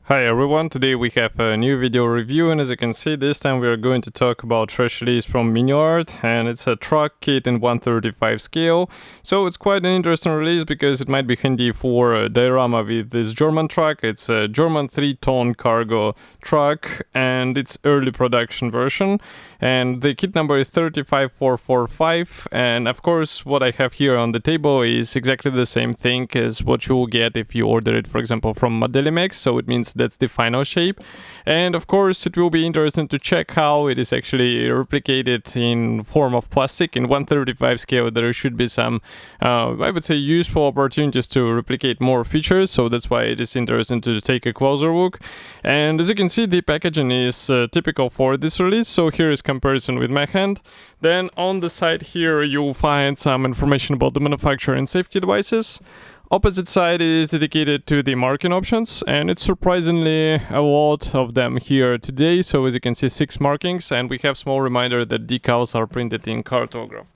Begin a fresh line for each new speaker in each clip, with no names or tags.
Hi everyone, today we have a new video review, and as you can see this time we are going to talk about fresh release from Miniart, and it's a truck kit in 1/35 scale. So it's quite an interesting release because it might be handy for a diorama with this German truck. It's a German 3-ton cargo truck and it's early production version, and the kit number is 35445, and of course what I have here on the table is exactly the same thing as what you will get if you order it, for example, from Modelimex, so it means that's the final shape. And of course it will be interesting to check how it is actually replicated in form of plastic. In 1/35 scale there should be some I would say useful opportunities to replicate more features, so that's why it is interesting to take a closer look. And as you can see, the packaging is typical for this release, so here is comparison with my hand. Then on the side here you'll find some information about the manufacturer and safety devices. Opposite side is dedicated to the marking options, and it's surprisingly a lot of them here today. So as you can see, 6 markings, and we have small reminder that decals are printed in cartograph.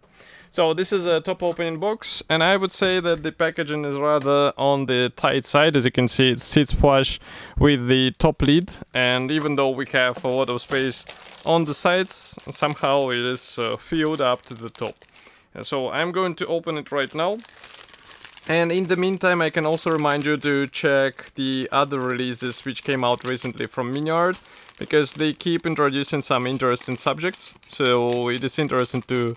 So this is a top opening box, and I would say that the packaging is rather on the tight side. As you can see, it sits flush with the top lid, and even though we have a lot of space on the sides, somehow it is filled up to the top. So I'm going to open it right now. And in the meantime, I can also remind you to check the other releases which came out recently from Miniart, because they keep introducing some interesting subjects. So it is interesting to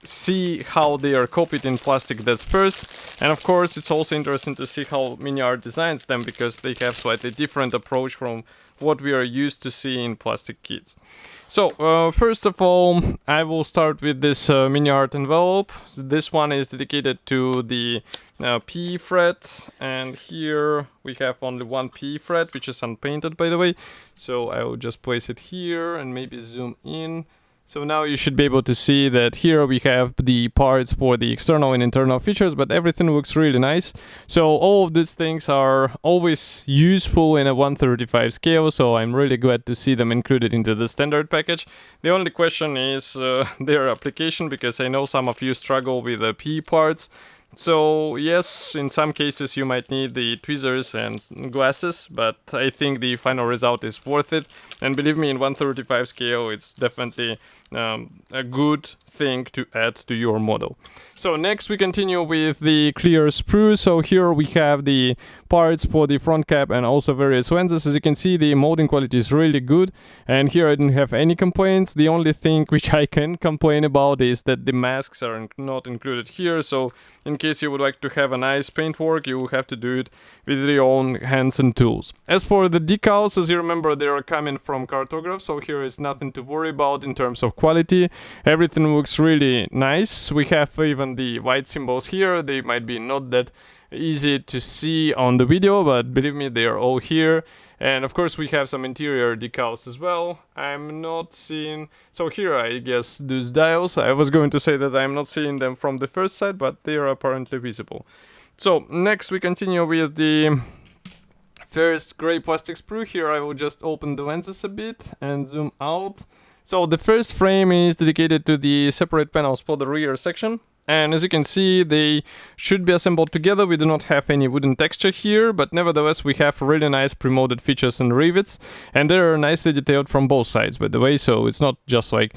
see how they are copied in plastic, that's first. And of course, it's also interesting to see how Miniart designs them, because they have slightly different approach from what we are used to see in plastic kits. So first of all, I will start with this Miniart envelope. This one is dedicated to the P fret, and here we have only one P fret, which is unpainted, by the way. So I will just place it here and maybe zoom in. So now you should be able to see that here we have the parts for the external and internal features, but everything looks really nice. So all of these things are always useful in a 1/35 scale, so I'm really glad to see them included into the standard package. The only question is their application, because I know some of you struggle with the P parts. So yes, in some cases you might need the tweezers and glasses, but I think the final result is worth it. And believe me, in 1/35 scale, it's definitely a good thing to add to your model. So next we continue with the clear sprue. So here we have the parts for the front cap and also various lenses. As you can see, the molding quality is really good, and here I didn't have any complaints. The only thing which I can complain about is that the masks are not included here. So in case you would like to have a nice paintwork, you will have to do it with your own hands and tools. As for the decals, as you remember, they are coming from cartograph, so here is nothing to worry about in terms of quality. Everything looks really nice. We have even the white symbols here. They might be not that easy to see on the video, but believe me, they are all here. And of course we have some interior decals as well. I'm not seeing, so here I guess those dials, I was going to say that I'm not seeing them from the first side, but they are apparently visible. So next we continue with the first gray plastic sprue. Here I will just open the lenses a bit and zoom out. So the first frame is dedicated to the separate panels for the rear section. And as you can see, they should be assembled together. We do not have any wooden texture here, but nevertheless we have really nice pre-molded features and rivets, and they are nicely detailed from both sides, by the way, so it's not just like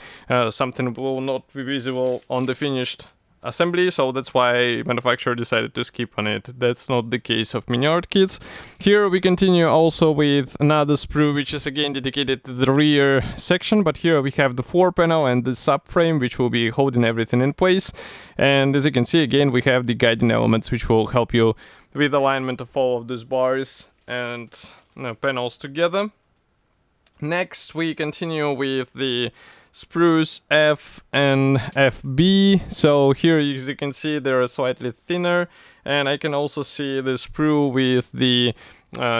something will not be visible on the finished assembly, so that's why manufacturer decided to skip on it. That's not the case of Miniart kits. Here we continue also with another sprue, which is again dedicated to the rear section, but here we have the floor panel and the subframe, which will be holding everything in place. And as you can see, again we have the guiding elements which will help you with alignment of all of these bars and panels together. Next we continue with the sprues F and FB. So here, as you can see, they are slightly thinner, and I can also see the sprue with the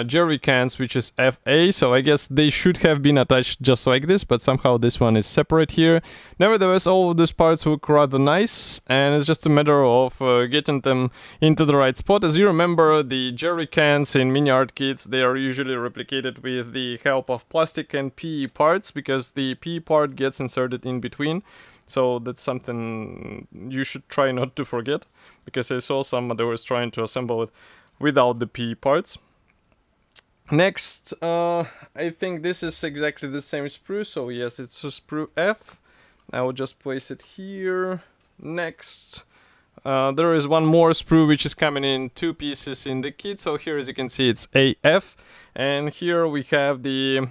jerry cans, which is FA. So I guess they should have been attached just like this, but somehow this one is separate here. Nevertheless, all of these parts look rather nice, and it's just a matter of getting them into the right spot. As you remember, the jerry cans in Miniart kits, they are usually replicated with the help of plastic and PE parts, because the PE part gets inserted in between. So that's something you should try not to forget, because I saw some that was trying to assemble it without the PE parts. Next, I think this is exactly the same sprue, so yes, it's a sprue F. I will just place it here. Next, there is one more sprue which is coming in 2 pieces in the kit. So here, as you can see, it's AF, and here we have the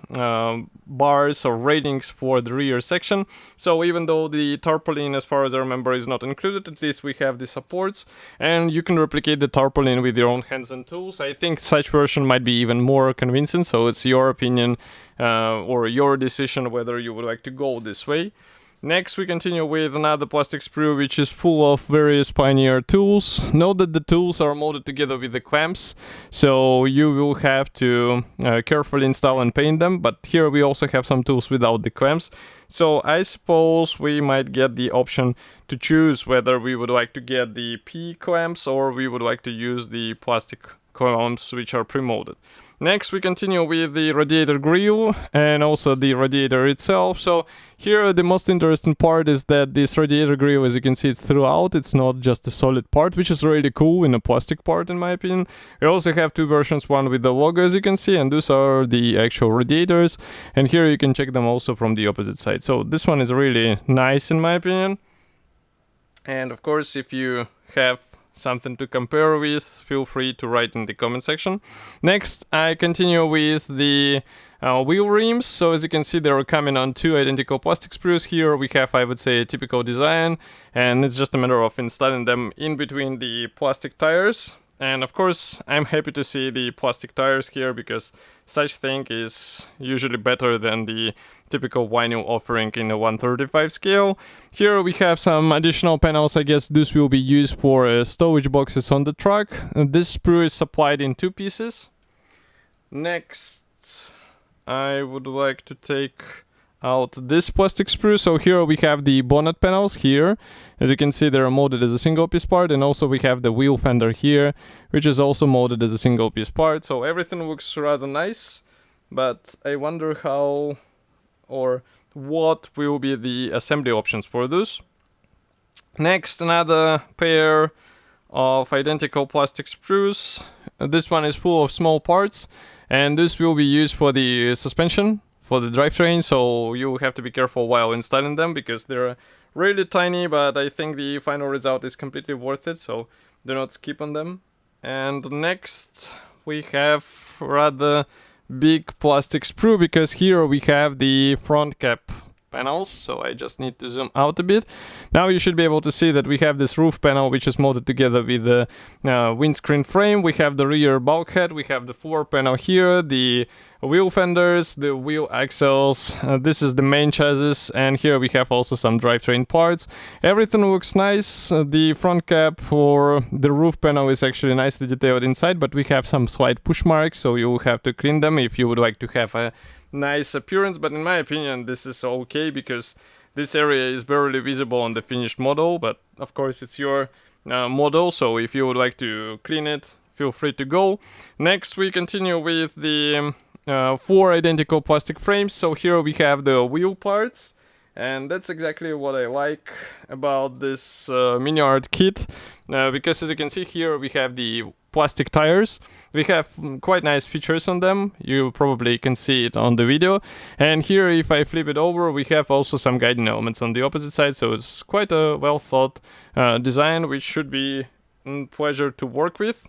bars or ratings for the rear section. So even though the tarpaulin, as far as I remember, is not included, at least we have the supports, and you can replicate the tarpaulin with your own hands and tools. I think such version might be even more convincing, so it's your opinion or your decision whether you would like to go this way. Next, we continue with another plastic sprue which is full of various Pioneer tools. Note that the tools are molded together with the clamps, so you will have to carefully install and paint them, but here we also have some tools without the clamps. So I suppose we might get the option to choose whether we would like to get the P clamps or we would like to use the plastic clamps which are pre-molded. Next, we continue with the radiator grille and also the radiator itself. So here the most interesting part is that this radiator grille, as you can see, it's throughout. It's not just a solid part, which is really cool in a plastic part in my opinion. We also have 2 versions, one with the logo, as you can see, and those are the actual radiators. And here you can check them also from the opposite side. So this one is really nice in my opinion. And of course, if you have something to compare with, feel free to write in the comment section. Next, I continue with the wheel rims. So as you can see, they are coming on 2 identical plastic sprues. Here we have, I would say, a typical design, and it's just a matter of installing them in between the plastic tires. And of course, I'm happy to see the plastic tires here because such thing is usually better than the typical vinyl offering in a 1/35 scale. Here we have some additional panels. I guess this will be used for storage boxes on the truck. This sprue is supplied in 2 pieces. Next, I would like to take out this plastic sprue. So here we have the bonnet panels here. As you can see, they're molded as a single piece part, and also we have the wheel fender here, which is also molded as a single piece part. So everything looks rather nice, but I wonder how or what will be the assembly options for this. Next, another pair of identical plastic sprues. This one is full of small parts, and this will be used for the suspension for the drivetrain, so you have to be careful while installing them because they're really tiny, but I think the final result is completely worth it, so do not skip on them. And next we have rather big plastic sprue because here we have the front cap panels, so I just need to zoom out a bit. Now you should be able to see that we have this roof panel which is molded together with the windscreen frame. We have the rear bulkhead, we have the floor panel here, the wheel fenders, the wheel axles, this is the main chassis, and here we have also some drivetrain parts. Everything looks nice. The front cap or the roof panel is actually nicely detailed inside, but we have some slight push marks, so you will have to clean them if you would like to have a nice appearance. But in my opinion, this is okay because this area is barely visible on the finished model, but of course it's your model, so if you would like to clean it, feel free to go. Next, we continue with the 4 identical plastic frames. So here we have the wheel parts, and that's exactly what I like about this Miniart kit, because as you can see here we have the plastic tires. We have quite nice features on them. You probably can see it on the video. And here, if I flip it over, we have also some guiding elements on the opposite side, so it's quite a well thought design, which should be a pleasure to work with.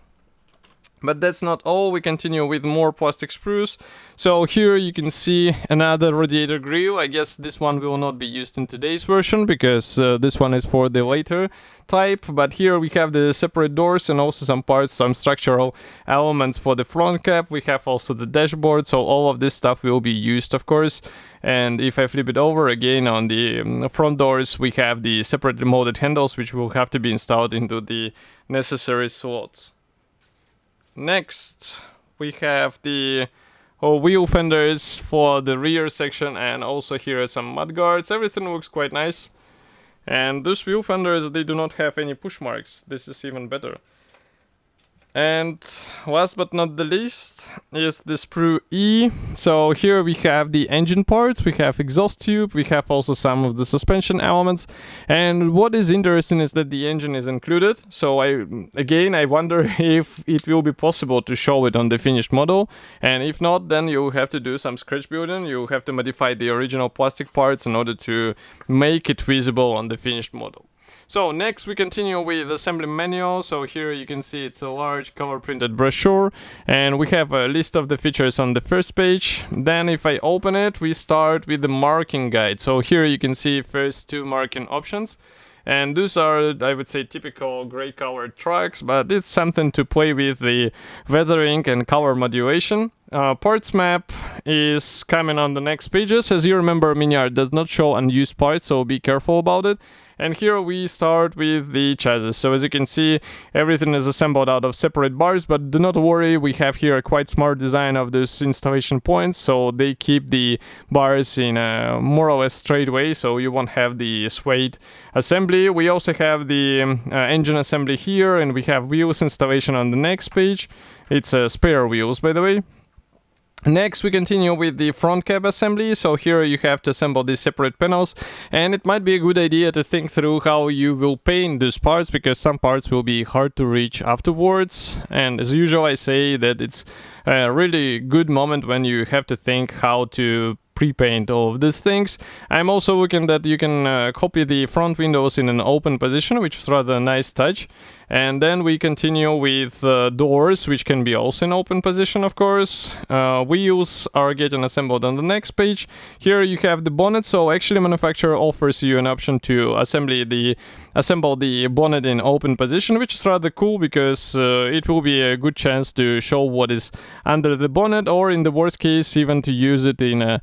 But that's not all, we continue with more plastic sprues. So here you can see another radiator grille. I guess this one will not be used in today's version because this one is for the later type. But here we have the separate doors and also some parts, some structural elements for the front cap. We have also the dashboard, so all of this stuff will be used, of course. And if I flip it over again on the front doors, we have the separately molded handles which will have to be installed into the necessary slots. Next, we have the wheel fenders for the rear section, and also here are some mud guards. Everything looks quite nice. And those wheel fenders, they do not have any push marks. This is even better. And last but not the least is the sprue E. So here we have the engine parts, we have exhaust tube, we have also some of the suspension elements. And what is interesting is that the engine is included. So I wonder if it will be possible to show it on the finished model. And if not, then you have to do some scratch building. You have to modify the original plastic parts in order to make it visible on the finished model. So next we continue with assembly manual. So here you can see it's a large color printed brochure, and we have a list of the features on the first page. Then if I open it, we start with the marking guide. So here you can see first two marking options. And those are, I would say, typical gray colored tracks, but it's something to play with the weathering and color modulation. Parts map is coming on the next pages. As you remember, Miniart does not show unused parts, so be careful about it. And here we start with the chassis. So as you can see, everything is assembled out of separate bars, but do not worry, we have here a quite smart design of those installation points, so they keep the bars in a more or less straight way, so you won't have the swayed assembly. We also have the engine assembly here, and we have wheels installation on the next page. It's spare wheels, by the way. Next, we continue with the front cab assembly. So here you have to assemble these separate panels, and it might be a good idea to think through how you will paint these parts, because some parts will be hard to reach afterwards. And as usual, I say that it's a really good moment when you have to think how to pre-paint all of these things. I'm also looking that you can copy the front windows in an open position, which is rather a nice touch. And then we continue with doors, which can be also in open position, of course. Wheels are getting assembled on the next page. Here you have the bonnet. So actually manufacturer offers you an option to assemble the bonnet in open position, which is rather cool, because it will be a good chance to show what is under the bonnet, or in the worst case even to use it in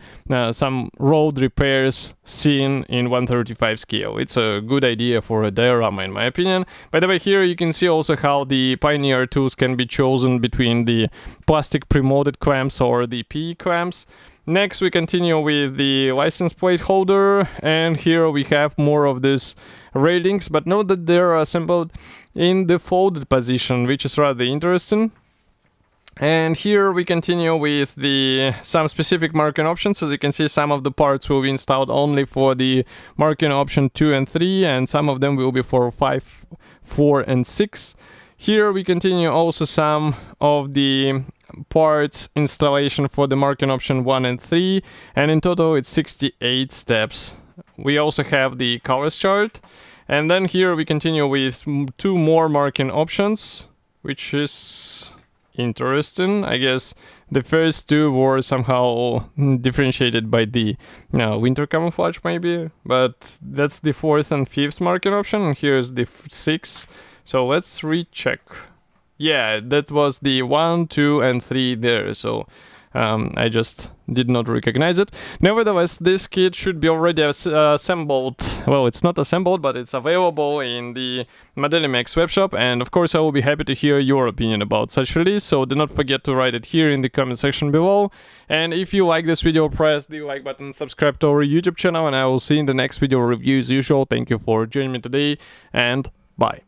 some road repairs scene in 1/35 scale. It's a good idea for a diorama, in my opinion. By the way, here you can see also how the Pioneer tools can be chosen between the plastic pre-molded clamps or the PE clamps. Next, we continue with the license plate holder, and here we have more of these railings, but note that they're assembled in the folded position, which is rather interesting. And here we continue with some specific marking options. As you can see, some of the parts will be installed only for the marking option 2 and 3, and some of them will be for 5, 4, and 6. Here we continue also some of the parts installation for the marking option 1 and 3, and in total it's 68 steps. We also have the colors chart, and then here we continue with 2 more marking options, which is interesting. I guess the first 2 were somehow differentiated by the winter camouflage maybe, but that's the 4th and 5th marking option, and here's the 6th. So let's recheck. Yeah, that was the 1, 2, and 3 there, so I just did not recognize it. Nevertheless, this kit should be already assembled. Well, it's not assembled, but it's available in the Modelimex webshop, and of course I will be happy to hear your opinion about such release, so do not forget to write it here in the comment section below. And if you like this video, press the like button, subscribe to our YouTube channel, and I will see you in the next video review as usual. Thank you for joining me today, and bye.